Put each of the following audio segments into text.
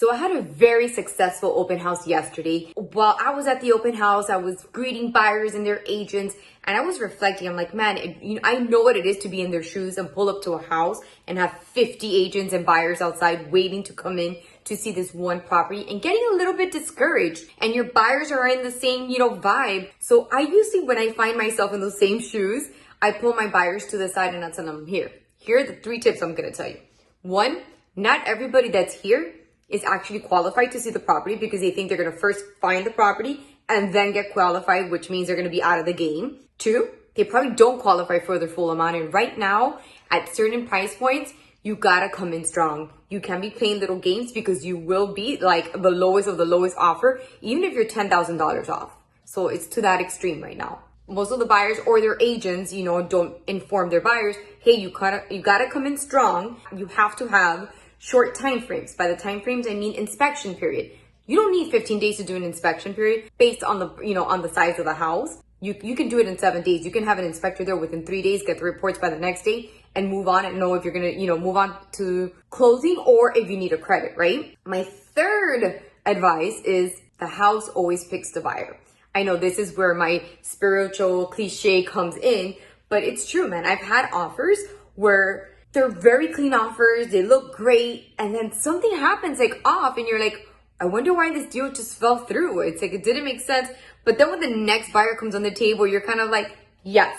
So I had a very successful open house yesterday. While I was at the open house, I was greeting buyers and their agents, and I was reflecting. I'm like, man, I know what it is to be in their shoes and pull up to a house and have 50 agents and buyers outside waiting to come in to see this one property and getting a little bit discouraged. And your buyers are in the same, vibe. So I usually, when I find myself in those same shoes, I pull my buyers to the side and I tell them, here are the 3 tips I'm gonna tell you. 1, not everybody that's here is actually qualified to see the property because they think they're going to first find the property and then get qualified, which means they're going to be out of the game. 2, they probably don't qualify for the full amount. And right now, at certain price points, you got to come in strong. You can't be playing little games because you will be like the lowest of the lowest offer, even if you're $10,000 off. So it's to that extreme right now. Most of the buyers or their agents, don't inform their buyers, hey, you gotta come in strong. You have to have short time frames. By the time frames, I mean inspection period. You don't need 15 days to do an inspection period based on the, on the size of the house. You can do it in 7 days. You can have an inspector there within 3 days, get the reports by the next day, and move on and know if you're gonna, move on to closing or if you need a credit, right? My third advice is the house always picks the buyer. I know this is where my spiritual cliche comes in, but it's true, man. I've had offers where they're very clean offers, they look great, and then something happens like off and you're like, I wonder why this deal just fell through. It's like, it didn't make sense. But then when the next buyer comes on the table, you're kind of like, yes,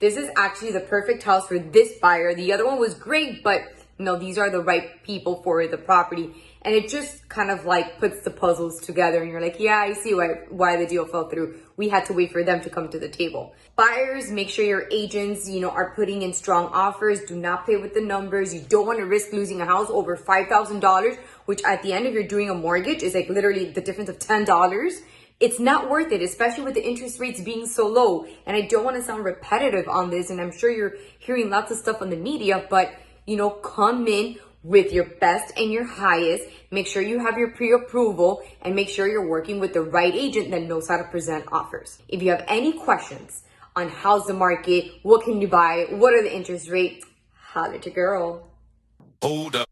this is actually the perfect house for this buyer. The other one was great, but these are the right people for the property. And it just kind of like puts the puzzles together and you're like, yeah, I see why the deal fell through. We had to wait for them to come to the table. Buyers, make sure your agents, are putting in strong offers. Do not play with the numbers. You don't want to risk losing a house over $5,000, which at the end, if you're doing a mortgage, is like literally the difference of $10. It's not worth it, especially with the interest rates being so low. And I don't want to sound repetitive on this, and I'm sure you're hearing lots of stuff on the media, but come in with your best and your highest. Make sure you have your pre-approval and make sure you're working with the right agent that knows how to present offers. If you have any questions on how's the market, what can you buy, what are the interest rates, holla at your girl. Hold up.